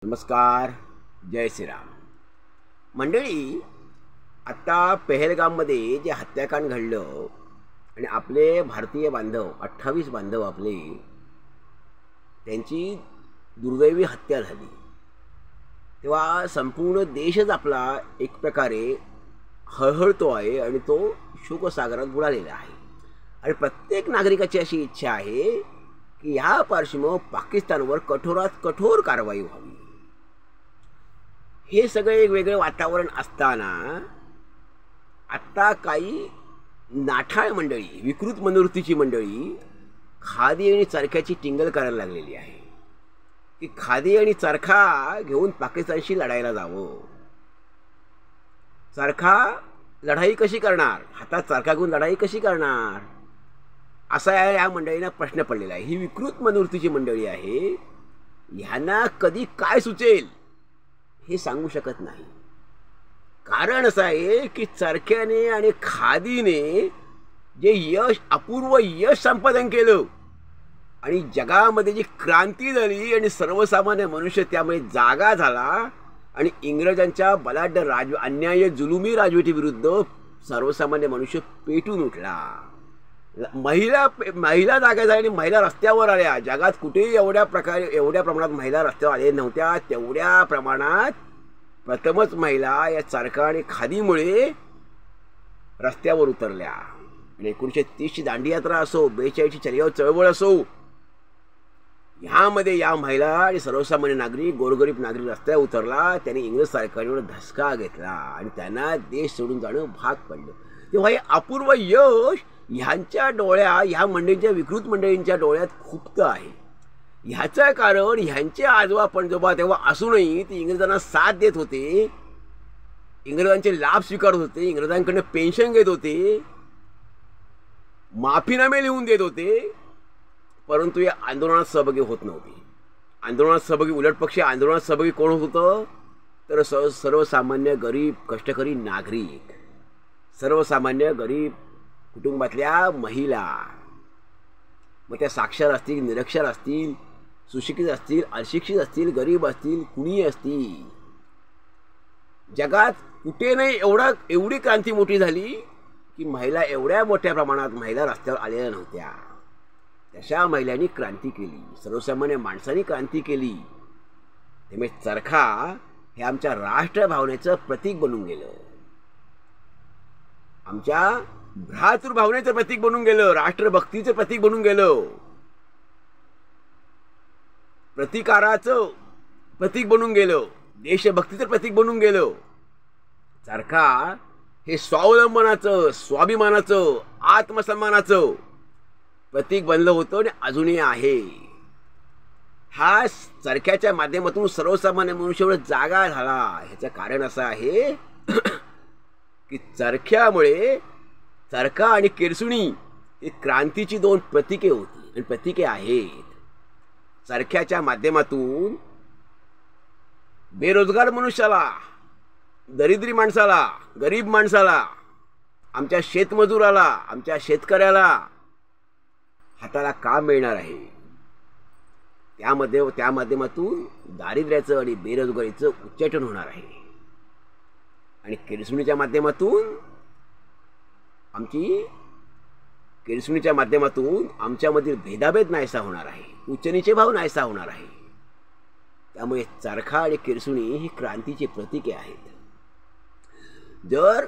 नमस्कार. जय श्रीराम. मंडळी, आता पहलगाममध्ये जे हत्याकांड घडलं आणि आपले भारतीय बांधव 28 बांधव आपले त्यांची दुर्दैवी हत्या झाली, तेव्हा संपूर्ण देशच आपला एक प्रकारे हळहळतो आहे आणि तो शोकसागरात बुडालेला आहे. आणि प्रत्येक नागरिकाची अशी इच्छा आहे की ह्या पार्श्वभूमीवर पाकिस्तानवर कठोरात कठोर कारवाई व्हावी. हे सगळे एक वेगळे वातावरण असताना आत्ता काही नाठाळ मंडळी, विकृत मनोवृत्तीची मंडळी खादी आणि चरख्याची टिंगल करायला लागलेली आहे की खादी आणि चरखा घेऊन पाकिस्तानशी लढायला जावं. चरखा लढाई कशी करणार, हातात चरखा घेऊन लढाई कशी करणार, असा या मंडळींना प्रश्न पडलेला आहे. ही विकृत मनोवृत्तीची मंडळी आहे. ह्यांना कधी काय सुचेल हे सांगू शकत नाही. कारण असं आहे की चरख्याने आणि खादीने जे यश, अपूर्व यश संपादन केलं आणि जगामध्ये जी क्रांती झाली आणि सर्वसामान्य मनुष्य त्यामुळे जागा झाला आणि इंग्रजांच्या बलाढ्य अन्याय जुलुमी राजवटीविरुद्ध सर्वसामान्य मनुष्य पेटून उठला. महिला जागा झाल्या आणि महिला रस्त्यावर आल्या. जगात कुठेही एवढ्या प्रमाणात महिला रस्त्यावर आल्या नव्हत्या. तेवढ्या प्रमाणात प्रथमच महिला या चरखा आणि खादीमुळे रस्त्यावर उतरल्या. आणि 1930ची दांडी यात्रा असो, 42ची चलियाव चळवळ असो, ह्यामध्ये या महिला आणि सर्वसामान्य नागरिक, गोरगरीब नागरिक रस्त्यावर उतरला. त्यांनी इंग्रज सरकारवर धसका घेतला आणि त्यांना देश सोडून जाणं भाग पडलं. तेव्हा हे अपूर्व यश ह्यांच्या ह्या मंडळींच्या, विकृत मंडळींच्या डोळ्यात खुपतं आहे. ह्याचं कारण ह्यांचे आजोबा पणजोबा तेव्हा असूनही ते इंग्रजांना साथ देत होते, इंग्रजांचे लाभ स्वीकारत होते, इंग्रजांकडनं पेन्शन घेत होते, माफीनामे लिहून देत होते, परंतु या आंदोलनात सहभागी होत नव्हते. आंदोलनात सहभागी, उलट पक्षी आंदोलनात सहभागी कोण होतं तर सर्वसामान्य गरीब कष्टकरी नागरिक, सर्वसामान्य गरीब कुटुंबातल्या महिला. मग त्या साक्षर असतील, निरक्षर असतील, सुशिक्षित असतील, अशिक्षित असतील, गरीब असतील, कुणी असतील. जगात कुठे नाही एवढी क्रांती मोठी झाली की महिला एवढ्या मोठ्या प्रमाणात महिला रस्त्यावर आलेल्या नव्हत्या. तशा महिलांनी क्रांती केली, सर्वसामान्य माणसांनी क्रांती केली. त्यामुळे चरखा हे आमच्या राष्ट्रभावनेचं प्रतीक बनून गेलं, आमच्या भ्रातृभावनेचं प्रतीक बनून गेलं, राष्ट्रभक्तीचं प्रतीक बनून गेलं, प्रतिकाराचं प्रतीक बनून गेलं, देशभक्तीचं प्रतीक बनून गेलं. चरखा हे स्वावलंबनाचं, स्वाभिमानाचं, आत्मसन्मानाचं प्रतीक बनलं होतं आणि अजूनही आहे. हा चरख्याच्या माध्यमातून सर्वसामान्य मनुष्यावर जागा झाला. ह्याचं कारण असं आहे की चरख्यामुळे, चरखा आणि केरसुणी ही क्रांतीची दोन प्रतीके होती आणि प्रतीके आहेत. चरख्याच्या माध्यमातून बेरोजगार मनुष्याला, दरिद्री माणसाला, गरीब माणसाला, आमच्या शेतमजुराला, आमच्या शेतकऱ्याला हाताला काम मिळणार आहे. त्या माध्यमातून दारिद्र्याचं आणि बेरोजगारीचं उच्चाटन होणार आहे. आणि केरसुणीच्या माध्यमातून आमच्यामधील भेदाभेद नाहीसा होणार आहे, उच्चनीचे भाव नाहीसा होणार आहे. त्यामुळे चरखा आणि केरसुणी ही क्रांतीची प्रतीके आहेत. जर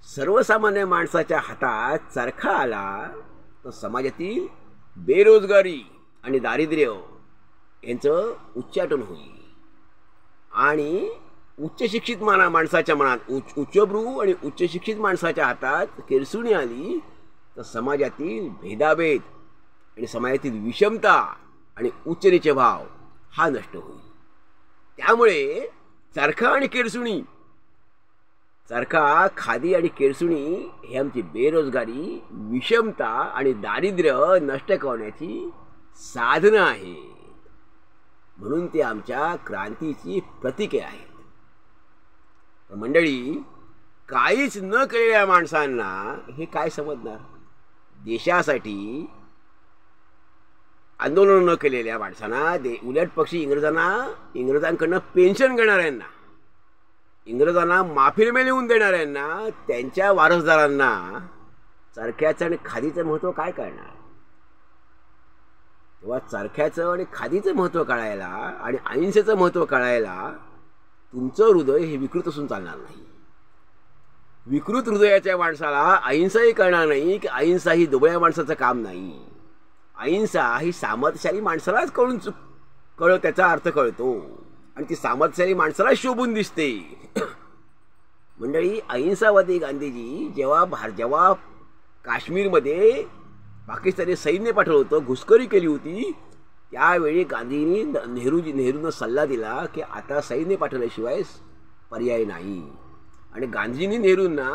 सर्वसामान्य माणसाच्या हातात चरखा आला तर समाजातील बेरोजगारी आणि दारिद्र्य यांचं उच्चाटन होईल. आणि उच्च शिक्षित माणसाच्या मनात, उच्चभ्रू आणि उच्च शिक्षित माणसाच्या हातात केरसुणी आली तर समाजातील भेदाभेद आणि समाजातील विषमता आणि उच्च नीच भाव हा नष्ट होईल. त्यामुळे चरखा आणि केरसुणी, चरखा, खादी आणि केरसुणी हे आमची बेरोजगारी, विषमता आणि दारिद्र्य नष्ट करण्याची साधनं आहेत. म्हणून ते आमच्या क्रांतीची प्रतीके आहेत. मंडळी, काहीच न केलेल्या माणसांना हे काय समजणार? देशासाठी आंदोलन न केलेल्या माणसांना उलट पक्षी इंग्रजांकडनं पेन्शन घेणाऱ्यांना, इंग्रजांना माफीनामे लिहून देणाऱ्यांना, त्यांच्या वारसदारांना चरख्याचं आणि खादीचं महत्त्व काय कळणार? तेव्हा चरख्याचं आणि खादीचं महत्त्व कळायला आणि अहिंसेचं महत्त्व कळायला तुमचं हृदय हे विकृत असून चालणार नाही. विकृत हृदयाच्या माणसाला अहिंसाही कळणार नाही की अहिंसा ही दुबळ्या माणसाचं काम नाही. अहिंसा ही सामर्थ्यशाली माणसालाच त्याचा अर्थ कळतो आणि ती सामर्थ्यशाली माणसाला शोभून दिसते. मंडळी, अहिंसावादी गांधीजी जेव्हा काश्मीरमध्ये पाकिस्तानी सैन्य पाठवलं होतं, घुसखोरी केली होती, त्यावेळी गांधींनी नेहरूंना सल्ला दिला की आता सैन्य पाठवल्याशिवाय पर्याय नाही. आणि गांधींनी नेहरूंना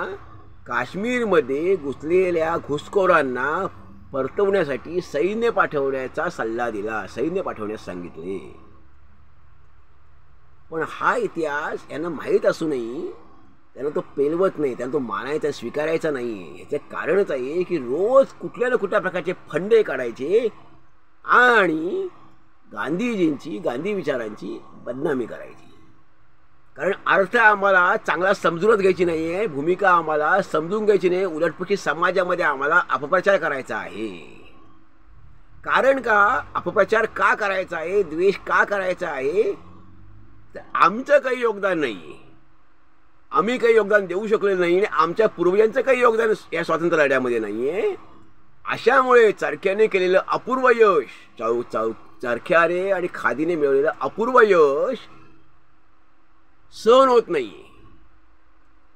काश्मीरमध्ये घुसलेल्या घुसखोरांना परतवण्यासाठी सैन्य पाठवण्याचा सल्ला दिला, सैन्य पाठवण्यास सांगितले. पण हा इतिहास यांना माहीत असूनही त्यांना तो पेलवत नाही, त्यांना तो मानायचा, स्वीकारायचा नाही. याचं कारणच आहे की रोज कुठल्या ना कुठल्या प्रकारचे फंडे काढायचे आणि गांधी विचारांची बदनामी करायची. कारण अर्थ आम्हाला चांगला समजूनच घ्यायची नाही आहे, भूमिका आम्हाला समजून घ्यायची नाही, उलटपक्षी समाजामध्ये आम्हाला अपप्रचार करायचा आहे. कारण का अपप्रचार का करायचा आहे, द्वेष का करायचा आहे? तर आमचं काही योगदान नाही, आम्ही काही योगदान देऊ शकलेलं नाही आणि आमच्या पूर्वजांचं काही योगदान या स्वातंत्र्य लढ्यामध्ये नाही आहे. अशामुळे चरख्याने केलेलं अपूर्व यश, चरख्याने आणि खादीने मिळवलेलं अपूर्व यश सहन होत नाही,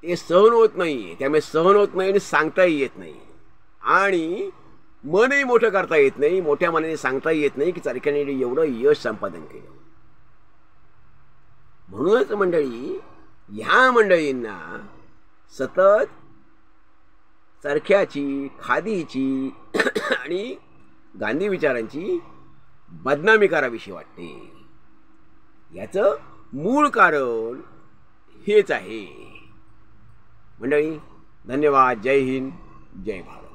ते सहन होत नाही. त्यामुळे सहन होत नाही आणि सांगताही येत नाही आणि मनही मोठं करता येत नाही, मोठ्या मनाने सांगताही येत नाही की चरख्याने एवढं यश संपादन केलं. म्हणूनच मंडळी, ह्या मंडळींना सतत चरख्याची, खादीची आणि गांधी विचारांची बदनामी करावीशी वाटते. याचं मूळ कारण हेच आहे. मंडळी, धन्यवाद. जय हिंद, जय भारत.